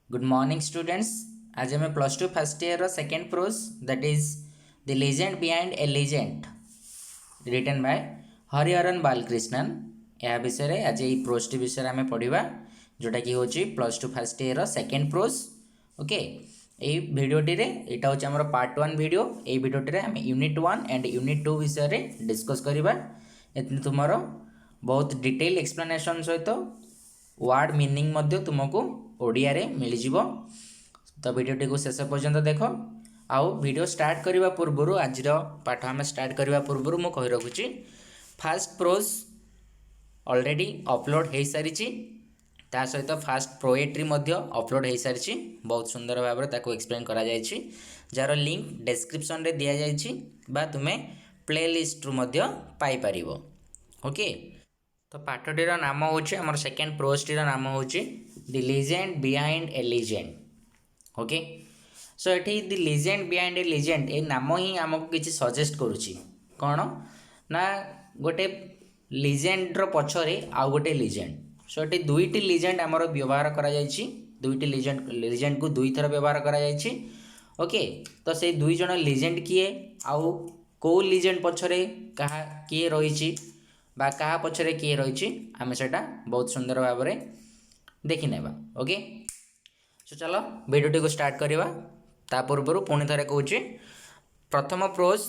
Good morning, students. आज हमें plus two first year second prose that is the legend behind a legend written by Hariharan Balakrishnan यह विषय आज ये प्रोजटी विषय आम पढ़ा जोटा कि हूँ plus two first year second prose okay ये भिडटी यहाँ हूँ आम पार्ट वन भिड ये भिडटी आम unit one and unit two विषय डिस्कस करवा तुम बहुत डिटेल एक्सप्लेनेशन सहित वार्ड मीनिंग तुमको ओडिया रे मिल जिवो तो वीडियोटी को शेष पर्यंत देख आउ वीडियो स्टार्ट करने पूर्व आज पाठ आम स्टार्ट करने पूर्व मुझे कही रखुची फास्ट प्रोज ऑलरेडी अपलोड हो सारी ता सहित फास्ट पोएट्री अपलोड हो सारी बहुत सुंदर भाव में एक्सप्लेन करा जार लिंक डिस्क्रिप्शन रे दिया जाइए तुम्हें प्ले लिस्ट रु पाई परिवो ओके। तो पाठटीर नाम हूँ आम सेकेंड प्रोजटीर नाम हूँ the legend behind a legend okay. So ये the legend behind a legend ये नाम ही आमको किसी सजेस्ट करुच्ची कौन ना गोटे लीजेंड्र पछरे आउ गोटे लीजेंड। सो ये दुईटी लीजेंड आमर व्यवहार करा दुईटी लीजेंड को दुई थर व्यवहार करा ओके। तो से दुई जन लीजेंड किए आउ कौ लीजेंड पछरे कहा किए रही बा क्या पछरे किए रही आम से बहुत सुंदर भाव में देखने ओके। सो चलो वीडियो को स्टार्ट करवा ता पूर्व पुणी थे कहूँ प्रथम प्रोज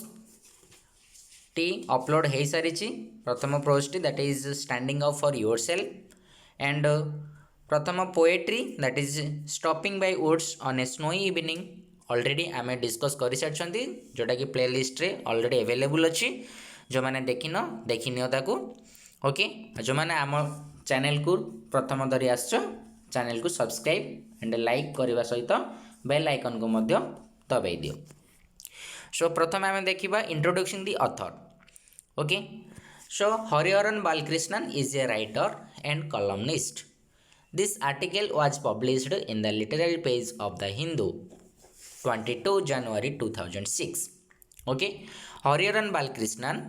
टी अपलोड हो सारी प्रथम प्रोज टी that is standing up for yourself and प्रथम poetry that is stopping by woods on a snowy evening already आम डिस्कस कर सारी जोटा कि प्ले लिस्ट रे ऑलरेडी अवेलेबल अच्छी जो मैंने देखिन देखनी ताकू ओके। जो मैंने आम चैनल को प्रथम धरी आस चैनल को सब्सक्राइब एंड लाइक करने सहित बेल आइकन को दबाई दियो। सो प्रथम आम देखा introduction the author okay. So Hariharan Balakrishnan is a writer and columnist. This article was published in the literary page of the Hindu 22 January 2006 okay. Hariharan Balakrishnan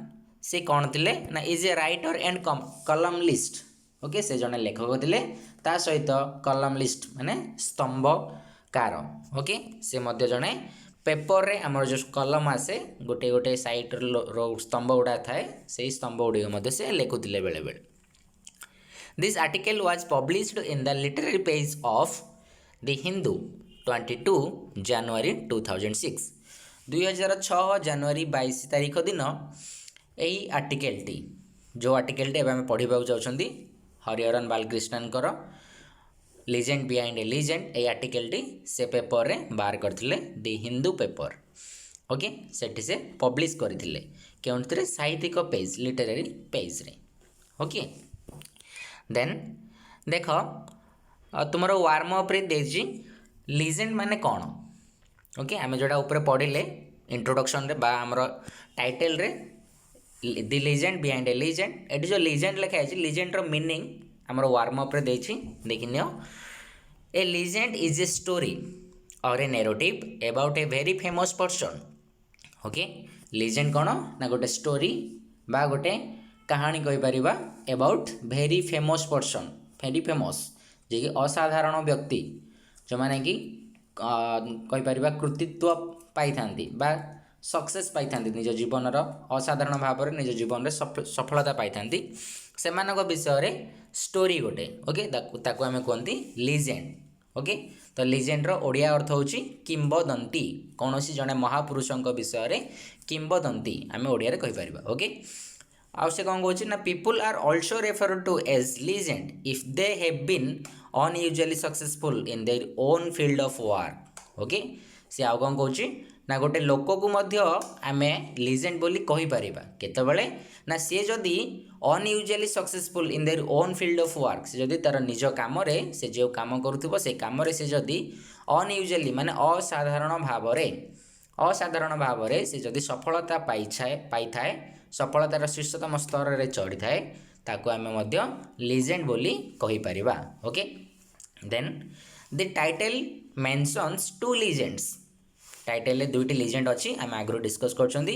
से कौन थे ना is a writer and columnist okay. से जड़े लेखक थे ता सहित कलमलिस्ट माने स्तंभकार ओके। से मध्य जड़े पेपर रे आमर जो कलम आसे गोटे गोटे साइड रो स्तंभ गुड़ा थाए से स्तंभ गुड़िक से लिखुले बेले बेले। This article was published in the literary page of the Hindu 22 January 2006 2006 जनवरी 22 तारीख दिन यही आर्टिकलटी जो आर्टिकलटी एवं पढ़ा चाहते Hariharan Balakrishnan legend behind a legend ये आर्टिकलटी से पेपर रे बाहर करथिले द हिंदू पेपर ओके। सेठी से पब्लिश करथिले केउंतरे साहित्यिक पेज लिटरेरी पेज रे ओके। देन देख तुम वार्म अप रे देजी लीजेंड माने कौन ओके। आम जोड़ा ऊपर पढ़ले इंट्रोडक्शन रे बा हमर टाइटल रे the legend behind a legend ये जो लीजेंड लिखा है लीजेंड रो मीनिंग आमर वार्म अप रे देछि देखिन। A legend is a story or a narrative about a very famous person okay. Legend कौन ना गोटे स्टोरी बा गोटे कहानी कहि परिबा about very famous person very famous जे कि असाधारण व्यक्ति जो माने कि कहि परिबा कृतित्व पाई थांती बा सक्सेस पाई थांती निज जीवन असाधारण भाव में निज जीवन में सफलता पाई थांती सेमानक विषय रे स्टोरी गोटे ओके ताकू आमे कहती लीजेंड ओके। तो लीजेंड रो ओडिया अर्थ होची किंबदंती कौन सी जड़े महापुरुषों विषय रे किंबदंती आमे ओडिया रे कहि परिबा ओके। आउ से कौन कहूँ ना people are also refer to as legend if they have been unusually successful in their own field of work okay. से आउ कौन कहूँ ना गोटे लोक को आमे लीजेंड बोली कहि परिबा केतेबेले ना सी जदि unusually successful in their own field of work से जदि तार निज काम रे से जो काम करूथबो से काम रे से जदि अनयूजुअली माने असाधारण भाव रे से जदि सफलता पाई थाए सफलतार शीर्षतम स्तर रे चढ़ी थाए ताकू आमे मध्य लीजेंड बोली कहि परिबा okay. Then the title mentions two legends title दुईटी लीजेंड अच्छी आम आगु डिस्कस कर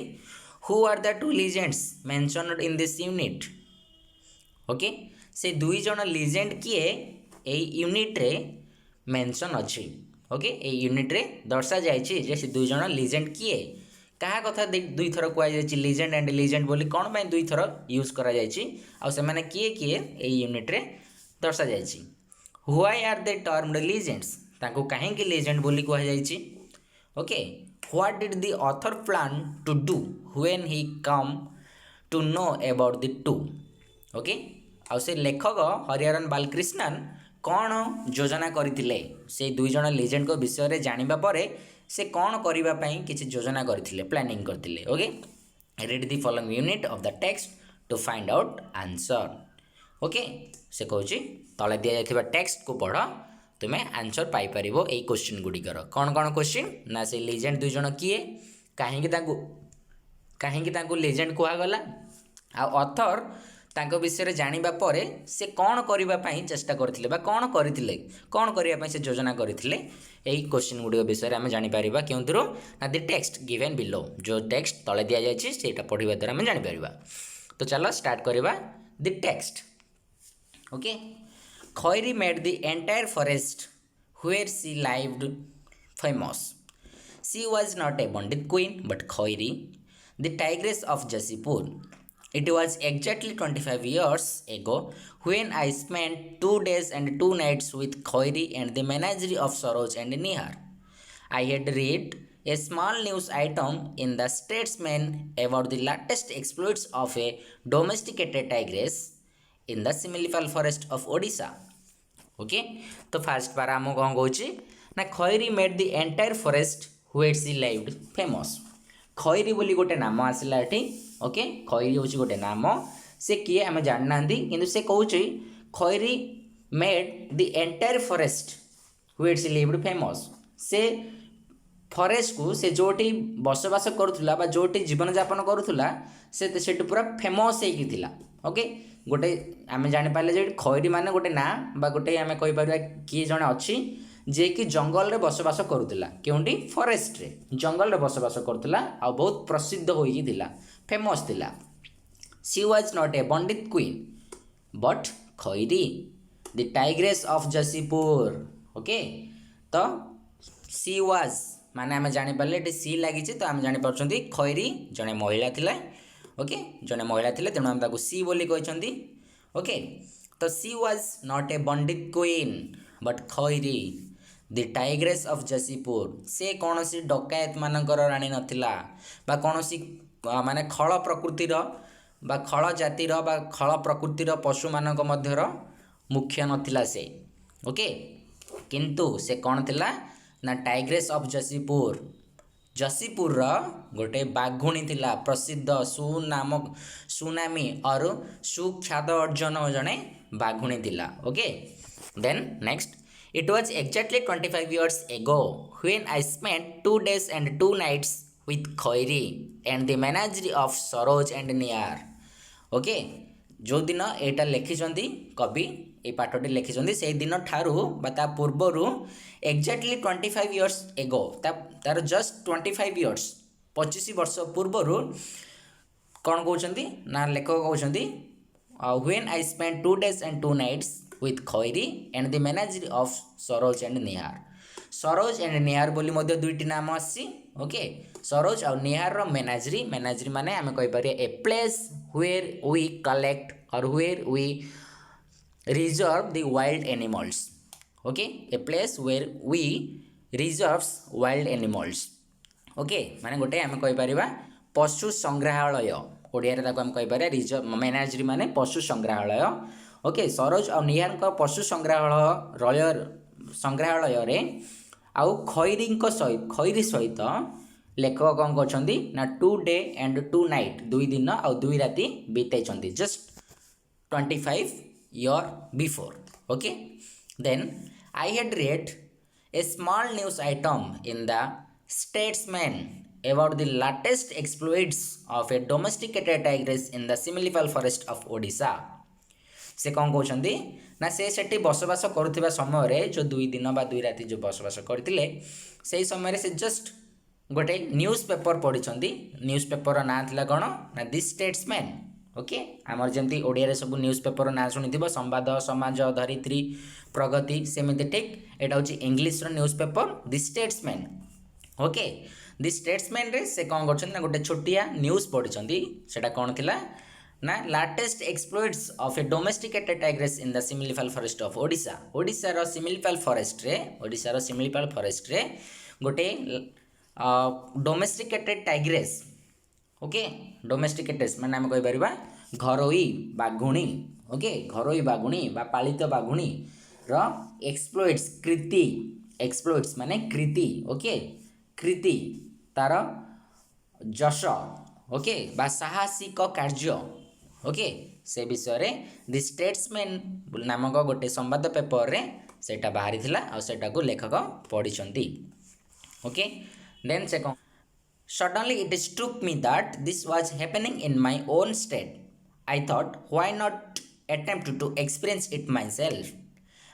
who are the two legends mentioned in this unit okay. से दुई जन लीजेंड किए यूनिट रे मेंशन अच्छी। ओके ए यूनिट रे दर्शा जाइए जे से दुई जन लिजेंड किए क्या कथा दुई थर कहुई लिजेंड एंड लिजेंड बोली कौन पर दुई थर यूज करा से किए किए ए यूनिट रे दर्शा जाइए। Why are they termed legends ताको कहीं लिजेंड बोली कहुई। Okay what did the author plan to do when he come to know about the two. Okay आउ से लेखक हरिहरन बालकृष्णन कौन योजना करथिले से दुई जन लिजेंड को विषय रे जानिबा परे से कौन करिबा पई किछि योजना करथिले प्लानिंग करथिले। Okay read the following unit of the text to find out answer. Okay से कहूँ तले दिया जाइथिबा टेक्स्ट को पढ़ तुम्हें आंसर पाई परिबो एई क्वेश्चन गुडिकर कौन कौन क्वेश्चन ना से लिजेंड दुई जन किए कहीं तांको लिजेंड कुहागला आ ऑथर तांको विषय जानिबा परे से कौन करिबा पई चेष्टा करथिले बा कौन करथिले कौन करिबा पई से योजना करथिले एई क्वेश्चन गुडी विषय आमे जानि परिबा केउंतरो ना द टेक्स्ट गिवन बिलो जो टेक्स्ट तले दिया जायछि सेटा पढिबा द्वारा आमे जानि परिबा। तो चलो स्टार्ट करिबा the text. Okay Khairi made the entire forest where she lived famous. She was not a bandit queen but Khairi, the tigress of Jasipur. It was exactly 25 years ago when I spent 2 days and 2 nights with Khairi and the menagerie of Saroj and Nihar. I had read a small news item in the Statesman about the latest exploits of a domesticated tigress in the Similipal forest of Odisha. Okay तो first para आम कौन कौची ना Khairi made the entire forest where she lived famous. Khairi बोली गोटे नाम आसला एठी। ओके खैरी होची गोटे नाम से किए आम जानना किंतु से कहूची Khairi made the entire forest where she lived famous. से फॉरेस्ट को से जोटी बसवास करुला बा जोटी जीवन यापन करुला से पूरा फेमस होइकिथिला। ओके गोटे आम जापारे जे खैरी माने गोटे ना बा गोटे आम कहीपर किए जड़े अच्छी जे कि जंगल रे बसवास करुला केउंटी फॉरेस्ट रे जंगल रे बसवास करुला आ बहुत प्रसिद्ध होइकिथिला फेमस थिला। She was not a bandit queen but Khairi the tigress of Jashipur. Okay तो सी वाज माने आम जापारे सी लगी तो आम जापार खैरी जड़े महिला थिला। ओके जड़े महिला थिले तेणु आम ताकू सी बोली कहते। ओके तो she was not a bandit queen but Khairi the tigress of Jashipur. से कौन सी डकायत मानकर राणी नथिला बा कौन सी माने खल प्रकृतिर बा खल जातिर बा खल प्रकृतिर पशु मानक मध्यर मुख्य नथिला से। ओके किंतु से कौन थिला ना टाइग्रेस ऑफ जसीपुर जसीपुर गोटे बाघुणी थिला प्रसिद्ध सुनामी और सुख्यात अर्जन जड़े बाघुणी थिला। Okay then next it was exactly 25 years ago when I spent 2 days and 2 nights with Khairi and the menagerie of Saroj and Nihar. Okay जो दिन एटा लिखिं कवि ये पाठटी लिखिं से दिन ठारू बा पूर्वर एक्जाक्टली 25 years एगो तार जस्ट 25 years 25 वर्ष पूर्वर कौन कहते ना लेखक कहते when I spend 2 days and 2 nights with Khairi and the menagerie of Saroj and Nihar. Saroj and Nihar बोली मध्य दुईटी नाम आसी। ओके सरोज और निहार मेनाजरी मेनाजरी माने आम कहीपर a place where we collect or where we reserve the wild animals. Okay a place where we reserves wild animals. Okay माने गोटे आम कहीपर पशु संग्रहालय ओडिया आम कहीपर रिजर्व मेनाजरी माने पशु संग्रहालय। ओके सरोज और निहार पशु संग्रहालय आउ खैरी सहित लेखक कौन कहते ना 2 day and 2 night 2 दिन आउ 2 राति बीताई just 25 year before। Okay then I had read a small news item in the Statesman about the latest exploits of a domesticated tigress in the Similipal forest of Odisha। से कौन कहते ना से बसवास करुवा समय जो 2 दिन बा 2 राति जो बसवास करते से समय से जस्ट गोटे न्यूज़ पेपर पढ़ी न्यूज़ पेपर ना थिला कौन ना दि स्टेट्समैन। ओके आमर जमी ओडिया सब न्यूज पेपर ना शुणी संवाद समाज धरित्री प्रगति सेमती ठीक यहाँ हूँ इंग्लीश न्यूज पेपर दि स्टेट्समैन ओके दि स्टेट्समैन रे से कौन कर गोटे छोटिया न्यूज पढ़ी सेटा कौन थिला ना latest exploits of a domesticated tigress in the Similipal forest of Odisha ओडिशार सिमिलीपाल फॉरेस्ट रे गोटे डोमेस्टिकेटेड टाइग्रेस ओके डोमेस्टिकेटेड माने आम कहि परिबा घरोई बाघुणी ओके घरोई बाघुणी बा पालित बाघुणी रो एक्सप्लोइट्स कृति एक्सप्लोइट्स माने कृति ओके कृति तार जश ओके बा साहसिक कार्य ओके से विषय रे दि स्टेट्समैन नामक गोटे संवाद पेपर रे सेटा बाहरी थिला आ सेटा को लेखक पढ़ी ओके देन से suddenly it struck me that this was happening in my own state. I thought, why not attempt to experience it myself?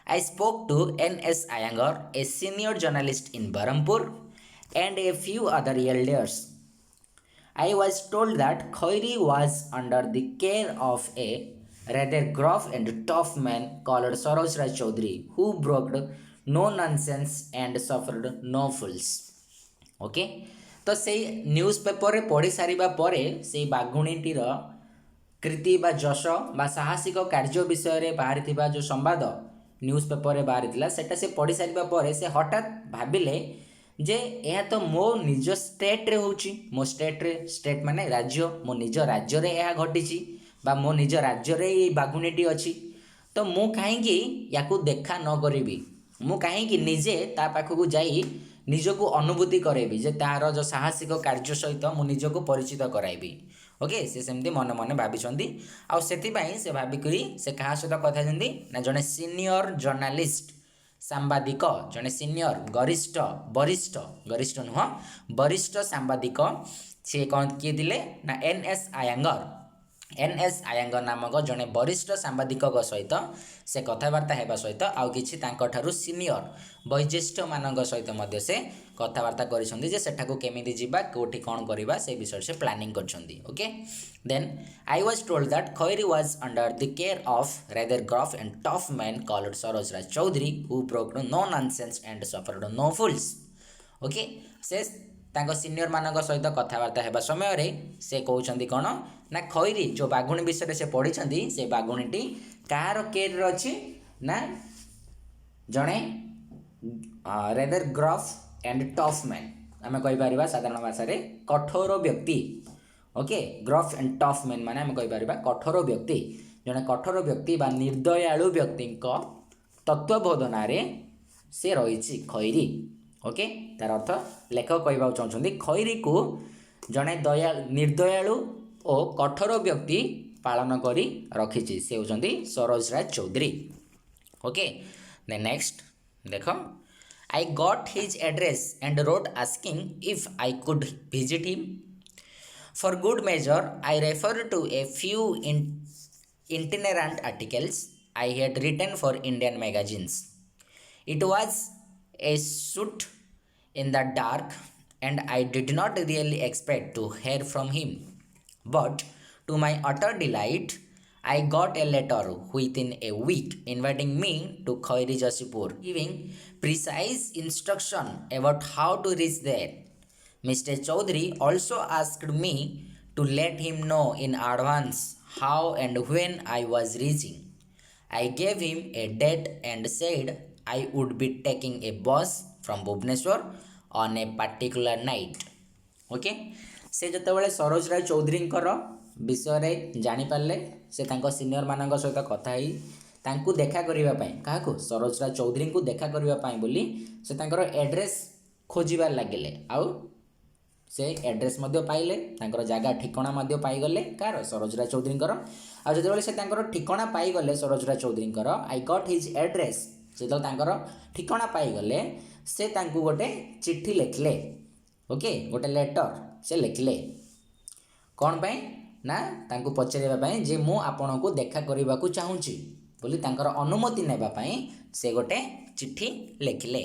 I spoke to N.S. Iyengar, a senior journalist in Berhampur, and a few other elders. I was told that Khoiri was under the care of a rather gruff and tough man called Saroj Raj Chaudhary, who broke no nonsense and suffered no fools. Okay? तो से news paper रे पढ़ी सारिबा परे से बाघुणीटीर कृति बा जश बा साहसिक कार्य विषय रे बाहरी थिबा जो संवाद न्यूज पेपर रे बाहरी थिला सेटा से पढ़ी सारिबा परे से हठात भाबिले जे यह तो मो निज स्टेट रे होची मो स्टेट रे स्टेट माने राज्य मो निज राज्य रे यह घटिची बा मो निज राज्य रे ये बाघुणीटी अछि तो मु काहेकि याकू देखा न करिवि मु काहेकि निजे ता पाखकू जाई निजको अनुभूति कराइबी जे तार जो साहसिक कार्य सहित मु निजको परिचित कराइबी ओके से सेमती मन मन भाभी आउ से भाविकी से क्या सहित कथा ना जड़े सीनियर जर्नालीस्ट सांबादिक जड़े सीनियर गरिष्ठ वरिष्ठ गरिष्ठ नुह वरिष्ठ सांबादिक सी कौन किए थे ना एन.एस. आयंगर एन.एस. आयंगर नामक जड़े वरिष्ठ सांबादिक सहित से कथबार्ता होगा सहित आउ किछि तांकठारु सीनियर वयोज्येष्ठ मानक सहित से कथबार्ता करेठाकू केमिति जिबा कोठी कौन करबा से विषय से प्लानिंग करछंदी okay then I was told that Khairi was under the care of rather gruff and tough man called Saroj Raj Chaudhury who broke no nonsense and suffered no fools okay से तांको सीनियर मानक सहित कथबार्ता होगा समय रे से कहउछंदी कोन ना खैरी जो बाघुणी विषय से पढ़ी से बाघुणीटी कार केयर अच्छी ना जड़े rather gruff and tough man आम कहीपर साधारण भाषा रे कठोर व्यक्ति okay gruff and tough man माने आम कहीपर कठोर व्यक्ति जड़े कठोर व्यक्ति बा निर्दयालु व्यक्ति तत्वबोधन से रही खैरी ओके तार अर्थ लेखक कहवा चाहते खैरी को जड़े निर्दयालु और कठोर व्यक्ति पालन करी रखी से होती Saroj Raj Chaudhary okay then next देख I got his address and wrote asking if I could visit him for good measure I refer to a few itinerant articles I had written for Indian magazines. It was a shoot in the dark and I did not really expect to hear from him. But to my utter delight, I got a letter within a week inviting me to Khairi Jasipur, giving precise instruction about how to reach there. Mr. Chaudhary also asked me to let him know in advance how and when I was reaching. I gave him a date and said I would be taking a bus from Bhubaneswar on a particular night. Okay? से जतबेले सरोज राय चौधरी विषय जानी पारे से senior मान सहित कथा तांकु देखा करने क्या सरोज राय चौधरी को देखा करने बोली से एड्रेस खोजार लगे आउ से एड्रेस पाइले जगह ठिकणा पाईगले कार सरोज राय चौधरी आ जो से ठिकणा पाईगले Saroj Rai Chaudhury I got his address से ठिकणा पाईगले से गोटे चिट्ठी लिखले ओके गोटे लेटर से लिखले कौन पाई ना तांकु पचारे जे मु आपण को देखा करने को चाहूँगी बोली अनुमति नेबाई से गोटे चिट्ठी लिखले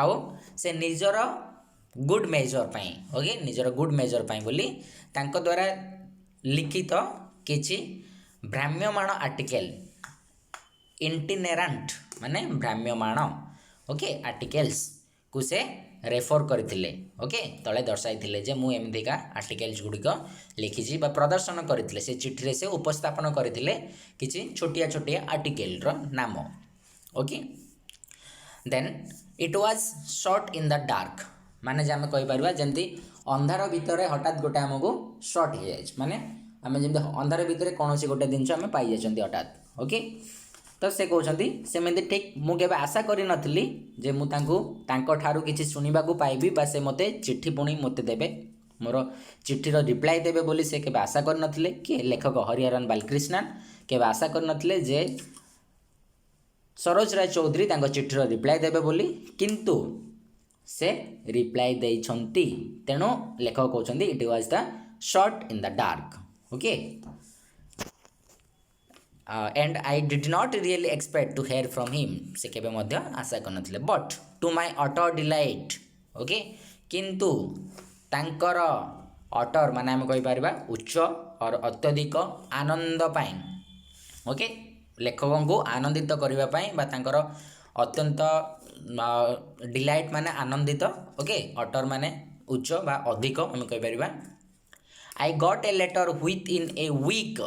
आओ से निजर गुड मेजर पाई ओके निजर गुड मेजर पाई बोली तांको द्वारा लिखित किछि भ्राम्यमाण आर्टिकल इंटिनेरांट माने भ्राम्यमाण ओके आर्टिकल्स को से रेफर करथिले ओके तले दर्शाइथिले जे मु एमथिका आर्टिकल्स गुडिक लिखिछि बा प्रदर्शन करथिले से चिठी रे से उपस्थापन करथिले किछि छोटिया छोटिया आर्टिकल रो नाम okay then it was shot in the dark माने जे आमे कहि परबा जेंति अंधार भितर हठात गोटे आमको शॉट हो जाए माने आमे जेंति अंधार भितर कोनोसी गोटे जिंस आमे पाई जाचंती हठात ओके तो से कहते सेमती ठीक मुझे आशा करी नथिली जे मु तांको ठारू किछि सुनिबाकू पाइबी बा से मते चिट्ठी पुणी मते देबे मोर चिट्ठीर रिप्लाई देबे बोली से केबे आशा कर नथिले कि लेखक हरिहरन बालकृष्णन केबे आशा कर नथिले जे सरोज राय चौधरी तांको चिट्ठीर रिप्लाई देबे बोली किंतु से रिप्लाई देइछंती तेणु लेखक कहउछंती it was the shot in the dark okay and I did not really expect to hear from him से केबे मध्य आशा कर नथिले but to my utter delight okay किंतु तांकर अटर माने हम कहि परिबा उच्च और अत्यधिक आनंद पाई ओके लेखकों को आनंदित करबा पाई बा तांकर अत्यंत डिलाइट माने आनंदित ओके अटर माने उच्च बा अधिक हम कहि परिबा I got a letter within a week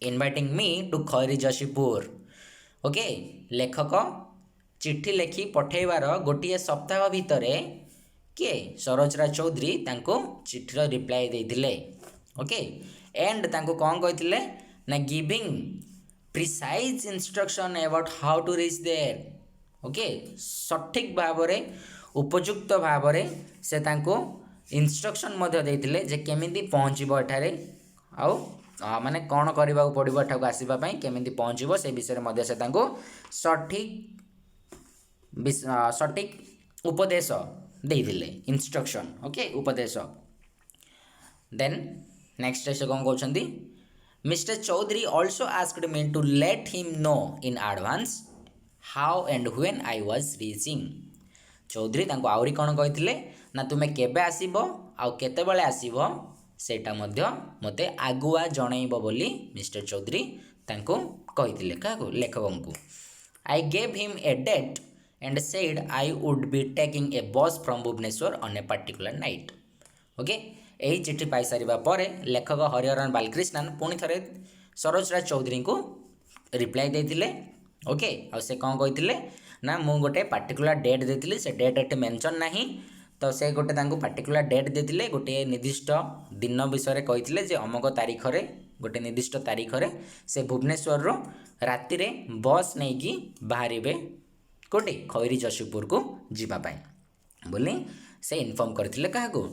inviting me to Khairi Jashipur okay लेखक चिट्ठी लेखि पठेबार गोटे सप्ताह भितर किए सरोज राय चौधरी तांको चिट्ठीर रिप्लाई देइथिले ओके एंड तांको कौन कहिथिले ना giving precise instruction about how to reach there okay सठिक भाव रे उपयुक्त भाव रे से तांको इंस्ट्रक्शन मध्य देइथिले जे केमिति पहुँचबो एठारे आउ माने कौन करबा पड़ो एठाक आसवा केमी पहुँचब से विषय में से सठिक सठिक उपदेश देइथिले इंस्ट्रक्शन ओके उपदेश देन नेक्स्ट से कौन कहते mister Chaudhary also asked me to let him know in advance how and when I was reaching Chaudhary तांको आउरी कौन कहते ना तुम्हें केबे आसीबो आउ केतेबेले आसीबो सेटा मध्य मते आगुआ जनइबो बोली मिस्टर चौधरी तांको कहिथिले काको लेखकों को I gave him a date and said I would be taking a bus from Bhubaneswar on a particular night okay यही चिट्ठी पाई सारिबा परे लेखक हरिहरन बालकृष्णन पुणी थरे सरोज राय चौधरी को रिप्लाई देथिले ओके आ से कौन कहिथिले ना मु गोटे पर्टिकुलर डेट देथिले से डेट एटे मेंशन नाही तो से गोटे तांको पर्टिकुलर डेट देथिले गोटे निर्दिष्ट दिन विषय कहिथिले जे अमक तारीख रे गोटे निर्दिष्ट तारीख रे से भुवनेश्वर रो राति रे बस नै कि बाहरिबे कोटे खैरी जशीपुर को जीवा पाए बोली से इन्फॉर्म करथिले काहा को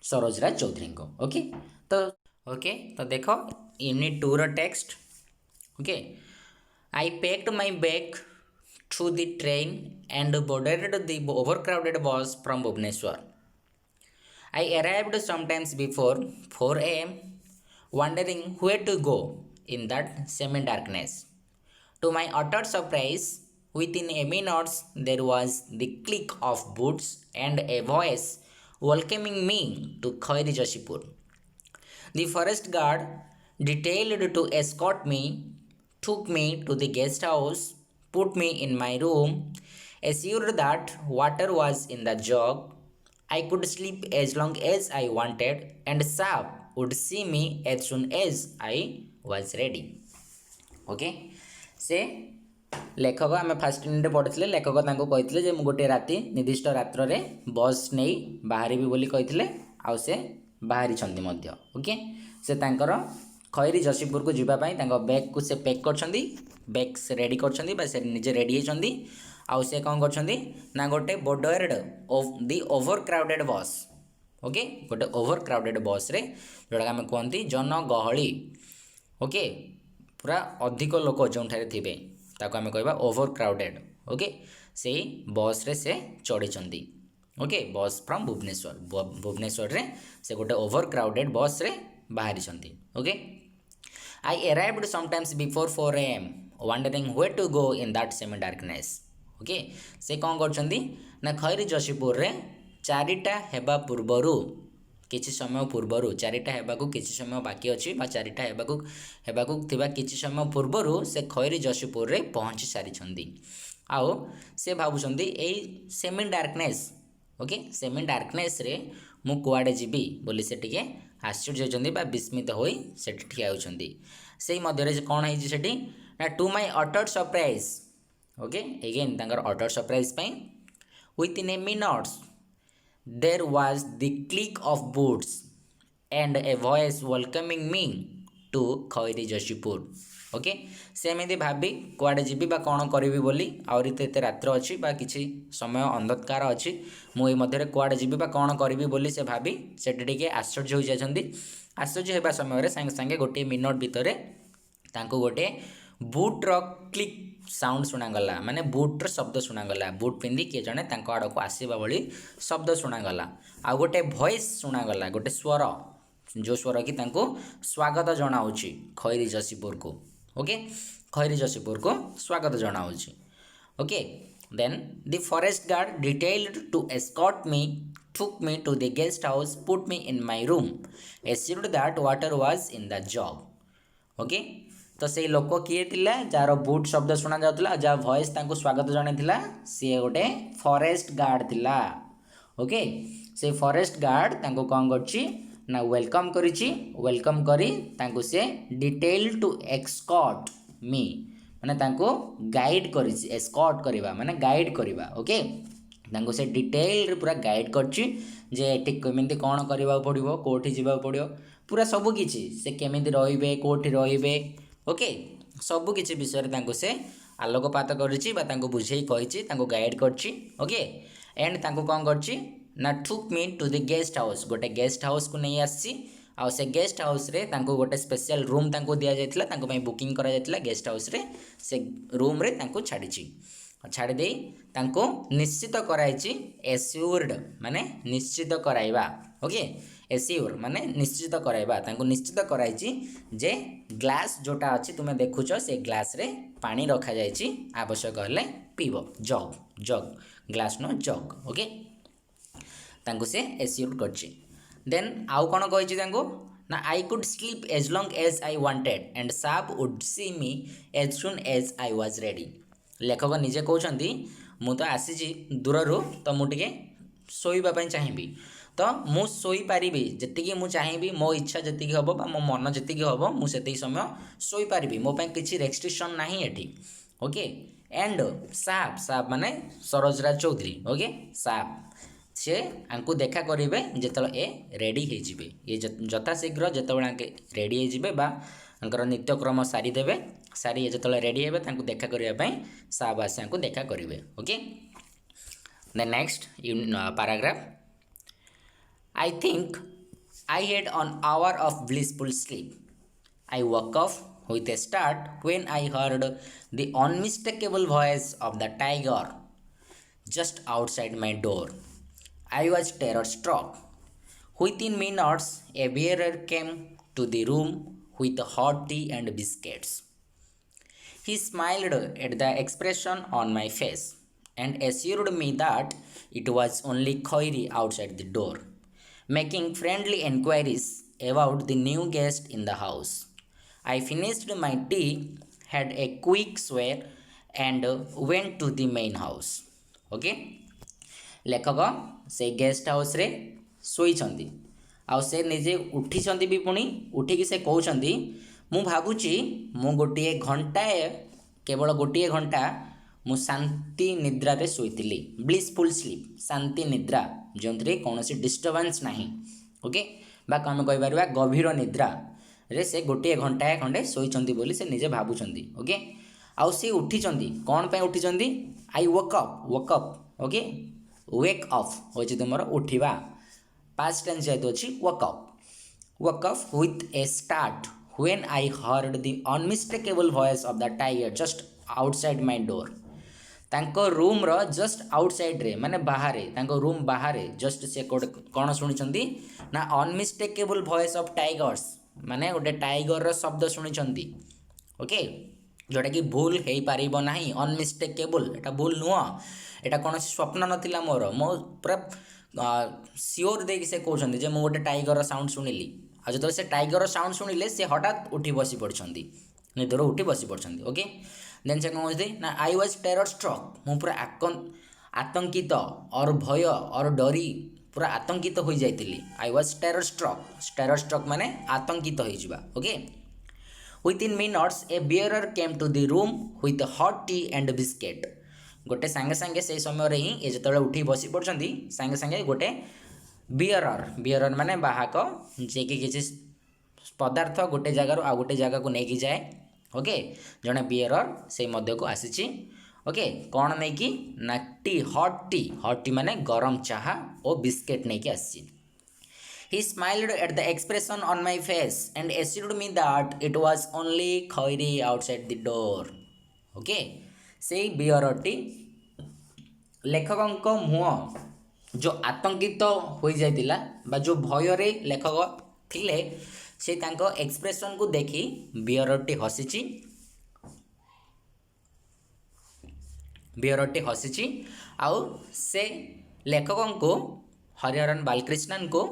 सरोज राय चौधरी को ओके तो देखो यूनिट 2 रो text okay I packed my bag through the train and boarded the overcrowded bus from Bhubaneswar. I arrived sometimes before 4 a.m. wondering where to go in that semi-darkness. To my utter surprise, within a minute there was the click of boots and a voice welcoming me to Khairi Jashipur. The forest guard, detailed to escort me, took me to the guest house, put me in my room, assured that water was in the jug, I could sleep as long as I wanted, and Saab would see me as soon as I was ready. Okay? से लेखक आम fast unit पढ़ी लेखक कहते जे गोटे राति निर्दिष्ट रात्र रे बस नहीं बाहरी बोली कहते आउ से बाहरी ओके से तांकर खैरी जशीपुर को जीवाई बैग को से पैक कर बैग से रेडी कर निजे रेडी होती आउ से कौन कर गोटे बोर्डर्ड दी ओवर क्राउडेड बस ओके गोटे ओवर क्राउडेड बस रे जोटा आम कहती जनगहली ओके पूरा अधिक लोक जो थे ताको आम कह ओवर क्राउडेड ओके से बस रे से चढ़ी ओके बस फ्रॉम भुवनेश्वर रे से गोटे ओवर क्राउडेड बस रे बाहरी okay I arrived sometimes before 4 AM wondering where to go in that semi darkness okay से कौन कर खैरी जशीपुर रे 4टा हेबा पूर्वरु किछि समय पूर्वरु चारिटा हेबाकू किछि समय बाकी अछि बा चारिटा हेबाकू थिबा किछि समय पूर्वरु से खैरी जशीपुर रे पहुंची सारिछंदी आओ से भाबुछंदी एई semi darkness okay semi darkness रे मु कुआडे जीबी बोली से टिके आश्चर्य होचंदी बा विस्मित होई सेठी ठिया होचंदी सेई मध्य रे कोन हेछि सेठी ना to my utter surprise okay again तांकर अटर सरप्राइज पई within a minute there was the click of boots and a voice welcoming me to Khairi Jashipur okay सेମିତି भाबी कुआडे जीबी बा कोन करबी बोली आउरी ते रात्र अछि बा किछि समय अंधकार अछि मु ए मध्यरे कुआडे जीबी बा कोन करबी बोली से भाबी सेठी टिके आश्चर्य होई जाछंदी आश्चर्य हेबा समय रे संगे संगे गोटे मिनट भितरे तांको गोटे बुट रो क्लिक साउंड शुणागला माने बुट शब्द शुणागला बुट पिंधि किए जने तांको आड़को आसीबा भली शब्द शुणागला आ गोटे वॉइस शुणागला गोटे स्वर जो स्वर कि तांको स्वागत जणाउची खैरी जशीपुर को ओके खैरी जशीपुर को स्वागत जणाउची okay then the forest guard detailed to escort me took me to the guest house put me in my room assured that water was in the jug okay तो से लोक किए थिला जार बुट शब्द शुणा जाउतला जा वॉइस तांको स्वागत जणे थिला से गोटे फॉरेस्ट गार्ड थिला ओके से फॉरेस्ट गार्ड तांको कोन करछि ना वेलकम करिछि वेलकम करी तांको से डिटेल टू एस्कॉर्ट मी माने तांको गाइड करिछि एस्कॉर्ट करबा माने गाइड करबा ओके तांको से डिटेल रे पूरा गाइड करछि जे एठी केमिति कोन करबा पड़िबो कोठी जिबा पड़ियो पूरा सब किछि से केमिति रहिबे कोठी रहिबे ओके सब किछि विषय रे तांको से आलोकपात करिछि बा तांको बुझेई कहिछि तांको गाइड करछि ओके एंड तांको कोन करछि ना took me to the guest house गोटे गेस्ट हाउस को नहीं आसी आ से गेस्ट हाउस रे तांको गोटे स्पेशल रूम तांको दिया जायतिला तांको पई बुकिंग करा जायतिला गेस्ट हाउस रे से रूम रे तांको छाडिछि छाड़ी दे तांको निश्चित कराइछि एश्योर्ड माने निश्चित कराइबा ओके एश्योर माने निश्चित कराइबा तांको निश्चित कराइछि जे ग्लास जोटा अछि तुमे देखुछो से ग्लास रे पानी रखा जायछि आवश्यक हले पीबो जग जग ग्लास नो जग ओके तांको से एश्योर करछि देन आउ कोन कहिछि तांको ना I could sleep as long as I wanted and sahib would see me as soon as I was ready लेखक निजे कहउछंती मु तो आसीछि दूररु तो मु टिके सोइबा पई चाहिबी तो मु सोई पारिबी जतिकी मु चाहिबी मो इच्छा जतिकी हबो बा मो मन जतिकी हबो मु सेतई समय सोई पारिबी मो पई किछि रेस्ट्रिक्शन नाही एठी ओके एंड साप साप माने सरोजराज चौधरी ओके साप से आंकु देखा करिवे जेतल ए रेडी हे जिवे ये जथा शीघ्र जेतबेला के रेडी हे जिवे बा अंकर नित्यक्रम सारी देबे सारी जेतल रेडी हेबे तांकु देखा करिया पई साप आसे आंकु देखा करिवे okay the next in paragraph I think I had an hour of blissful sleep. I woke up with a start when I heard the unmistakable voice of the tiger just outside my door. I was terror struck. Within minutes, a bearer came to the room with hot tea and biscuits. He smiled at the expression on my face and assured me that it was only Khairi outside the door, making friendly enquiries about the new guest in the house. I finished my tea, had a quick swear, and went to the main house. Okay? लेखक से guest house रे सोईछंती आ से निजे उठिछंती भी पुणी उठिकी से कहउछंती मु भाबुची मु गोटिए घंटा केवल गोटिए घंटा मु शांति निद्रा रे सोईतिली ब्लिसफुल स्लीप शांति निद्रा जोंतरे कोनोसी डिस्टर्बेंस नाही ओके बा हम कहि परबा गभीर निद्रा रे से गोटिए घंटा खंडे सोईचंती बोली से निजे भाबुचंती ओके आउ से उठिचंती कोन पे उठिचंती I woke up okay wake up होची तुमर उठिबा पास्ट टेंस जेतो अछि woke up with a start when I heard the unmistakable voice of the tiger just outside my door तांको रूम रो जस्ट आउटसाइड रे माने बाहरे तांको रूम बाहरे जस्ट से कोन सुनिचंती ना अनमिस्टेकेबल वॉइस ऑफ टाइगर्स माने गोटे टाइगर रो शब्द सुनिचंती ओके जोटा कि भूल हेई पारिबो नाही अनमिस्टेकेबल एटा भूल नुआ एटा कौन स्वप्न नथिला मोर मो पूरा सियोर देकी से कहते जे मुझे गोटे टाइगर साउंड शुणिली आ जो से टाइगर साउंड शुणिले से हठात उठी बसी पड़ती निदर उठी बसी पड़ती ओके देन से कौन कहते ना आई वाज टेरर स्ट्रक मु पूरा आतंकित और भय और डरी पूरा आतंकित हो जाइली आई वाज टेरर स्ट्रक माने आतंकित हो जावा okay within minutes a bearer came to the room with hot tea and biscuit गोटे सांगे सांगे से समय ही ये जो उठी बसी पड़ती सांगे सांगे गोटे बियरर माने बाहक जे कि किसी पदार्थ गोटे जगार आ गोटे जगह को लेकिन जाए ओके जड़े बियरर से मध्य को आसी ओके कौन नहीं कि ना हॉट टी माने गरम चाहा और बिस्किट नहीं कि आसी He smiled at the expression on my face and assured me that it was only Khairi outside the door. Okay? से बियरटी लेखक मुह जो आतंकित हो जाइतिला बा जो भय रे लेखक थिले से तांको एक्सप्रेशन को देखी बियरटी हसीची आउ से लेखक को हरिहरन बालकृष्णन को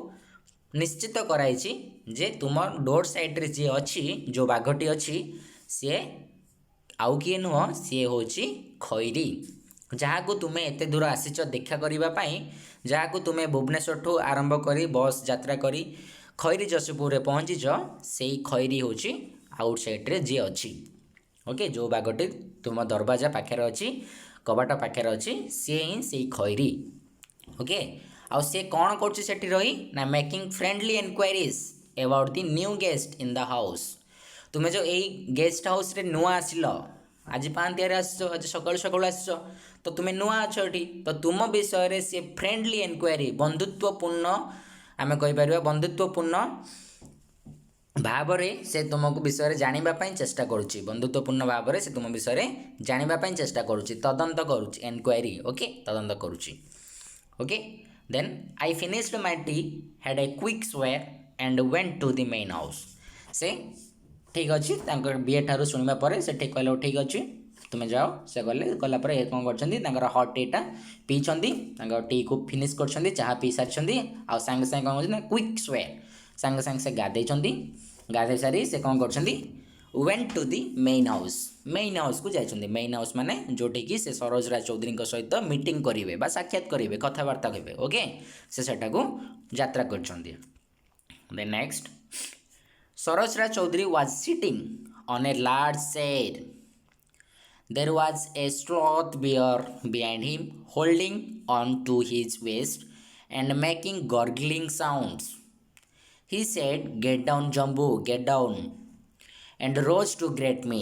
निश्चित कराई जे तुम डोर साइड रे जी अच्छी जो बाघटी अच्छी सी आउ किए नुह सी हूँ खैरी जहाँ को तुम्हें एत दूर आसीच देखा करने जहाँ को तुम्हें भुवनेश्वर ठू आरंभ कर बस यात्रा करी खैरी जशपुर पहुँचीच से खैरी हूँ आउटसाइड्रे जी अच्छी ओके जो बाघटी तुम दरवाजा पाखे अच्छी कबाट पाखे अच्छी सी ही से खैरी ओके आउ से कौन कर रही ना making friendly enquiries about the new guest in the house तुम्हें जो यही गेस्ट हाउस रे नुआ आसिल आज पांतियारे आस आज सकाल सकाल आस तो तुम्हें नुआ अच्छ ये तो तुम विषय सी फ्रेंडली एनक्वारी बंधुत्वपूर्ण आम कहीपर बंधुत्वपूर्ण भाव से तुमको विषय जानापी चेष्टा करुच्ची बंधुत्वपूर्ण भाव से तुम विषय जानापी चेष्टा करुच्ची तदंत करुच्ची एनक्वारी ओके तदंत करुच्ची okay Then I finished my tea, had a quick swear and went to the main house. से ठीक अच्छी बीए ठार शुणा पर से ठीक कहले ठीक अच्छी तुम्हें जाओ से गले गलापर ये कौन कर हट टीटा पीछे टी को फिनिश कर चाह पी सारी आउ सांगे सांगे कौन कर क्विक स्वेर सांगे सांगे से गाधे सारी से कौन कर went to the main house को जाइए मेन हाउस माने जोटी कि से सरोज राय चौधरी सहित मीटिंग करेंगे बा साक्षात करेंगे कथबार्ता कहे ओके से सेटा यात्रा कर next Saroj Rai Chaudhary was sitting on a large chair there was a sloth bear behind him holding on to his waist and making gargling sounds he said get down Jambu get down and rose to greet me.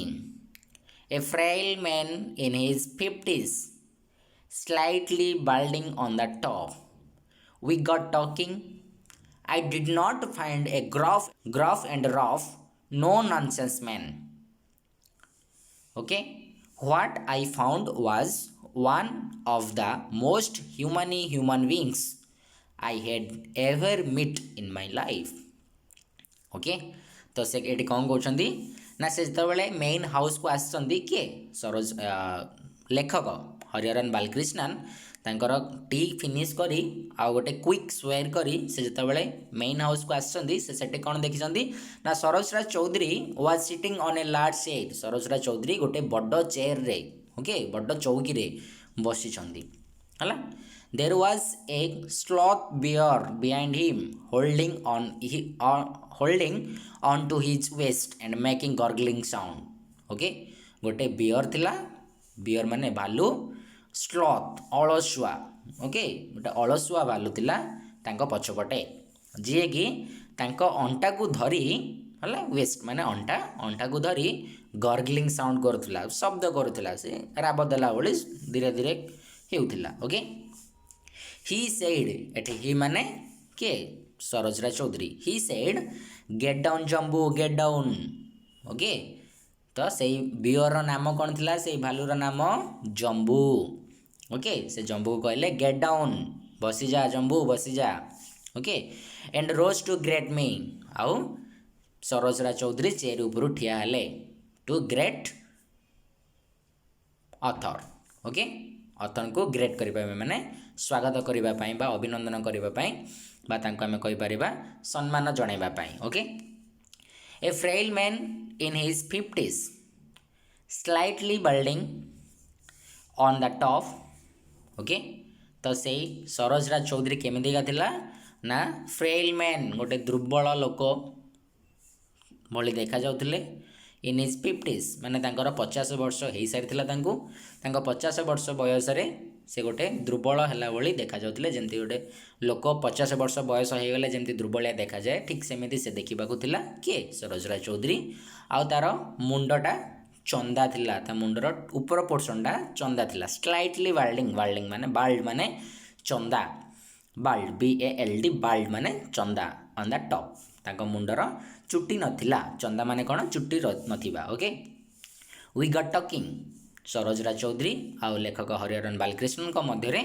A frail man in his 50s, slightly balding on the top. We got talking. I did not find a gruff and rough, no nonsense man. Okay? What I found was one of the most human beings I had ever met in my life. Okay? तो से ये कौन कहते ना से जो main house को आसती किए सरोज लेखक हरिहरन बालकृष्णन तांकर टी फिनिश करी आ गोटे क्विक स्वेर करी से जो मेन हाउस को आसती से कौन देखी ना Saroj Rai Chaudhary was sitting on a large chair Saroj Rai Chaudhury गोटे बड़ चेयर रे ओके बड़ चौकी रे बसी है there was a sloth bear behind him holding on to his waist and making gargling sound okay गोटे बियर थिला बियर माने भालू स्लॉथ अलसुआ ओके गोटे अलसुआ भालू थिला तांको पछपटे जी कि तांको अंटा को धरी है वेस्ट माने अंटा को धरी गर्गलिंग साउंड करुला शब्द करुला से राब देला भली धीरे धीरे होउथिला ओके ही सेड एठी ही माने के Saroj Rai Chaudhury he said get down Jambu get down okay तो से बियर नाम कौन थिला से भालूर नाम जम्बू ओके से जम्बू को कहले गेट डाउन बसी जा जम्बू बसी जा okay and rose to greet me आउ सरोज राय चौधरी चेयर ऊपर ठिया हेले to greet author okay author को ଗ୍ରେଟ୍ କରିବା ମାନେ ସ୍ୱାଗତ କରିବା ପାଇଁ ବା ଅଭିନନ୍ଦନ କରିବା ପାଇଁ ବା ତାଙ୍କୁ ଆମେ କହିପାରିବା ସମ୍ମାନ ଜଣାଇବା ପାଇଁ okay A frail man in his 50s slightly balding on the top okay तो से सरोज राज चौधरी केमितिका थिला ना फ्रेल मैन गोटे दुर्बल लोक भली देखा जाउथिले इन हिज 50s माने तांकर 50 वर्ष हो सारी तांको 50 वर्ष बयस रे से गोटे दुर्बल हैला भली देखा जाउथिले जेमति गोटे लोक 50 वर्ष बयस हो गले जेमति दुर्बलिया देखा जाए ठीक सेमिति से देखिबाकू थिला के सरोज राज चौधरी आ तार मुंडटा चंदा थिला ता मुंडर ऊपर पोर्शनटा चंदा थिला स्लाइटली बाल्डिंग माने बाल्ड माने चंदा बाल्ड BALD बाल्ड माने चंदा ऑन द टॉप ताको मुंडर चुट्टी नथिला चंदा माने कोन चुट्टी नथिबा okay we got talking Saroj Raj Chaudhury आ लेखक हरिहरन बालकृष्णन को मध्य रे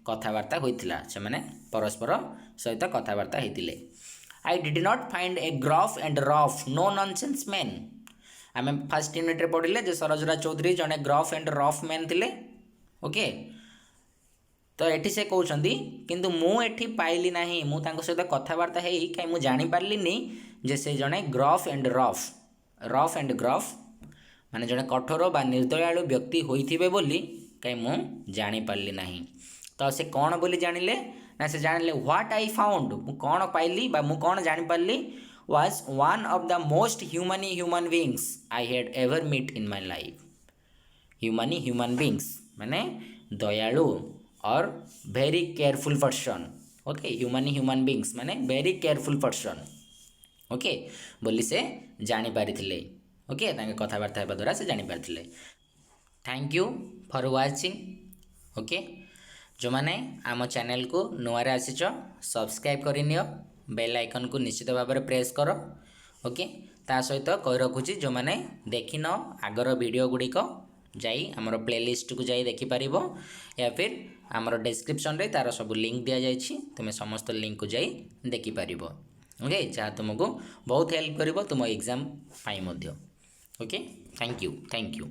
कथावार्ता होइतिला से माने परस्पर सहित कथावार्ता हेतिले I did not find a gruff and rough no nonsense man आम फर्स्ट यूनिट रे पढ़िले जे सरोज राज चौधरी जने ग्रफ एंड रफ मैन थिले ओके तो एठी से कहउछंदी किंतु मु एठी पाइली नाही मु तांको सहित कथावार्ता हेई काई मु जानि पारलिनी जे से जने ग्रफ एंड ग्रफ माने जने कठोर बा निर्दयालु व्यक्ति होइथिबे बोली काई मु जानि पारली नाही तो से कोन बोली जानिले ना से जानिले व्हाट आई फाउंड मु कोन पाइली बा मु कोन जानि पारली was one of the most human beings I had ever met in my life. Human beings माने दयालु और very careful person. Okay, human beings माने very careful person. Okay, बोली से जानी पारी थिले. Okay, तांके कथावार्ता हेबा द्वारा से जानी पारी थिले. Thank you for watching. Okay, जो माने आम चैनल को नुआरे आसीच सब्सक्राइब करिनियो बेल आइकन को निश्चित भाव में प्रेस कर ओके ता सहित कही रखुची जो मैंने देखिन आगर वीडियो गुड़िक जाई आमर प्लेलिस्ट को जाई देखि परिबो या फिर आमर डिस्क्रिप्शन रे तार सब लिंक दिया जाइछि तुमे समस्त लिंक को जाई देखि परिबो ओके जहाँ तुमको बहुत हेल्प करिवो तुम exam pi Madhya okay thank you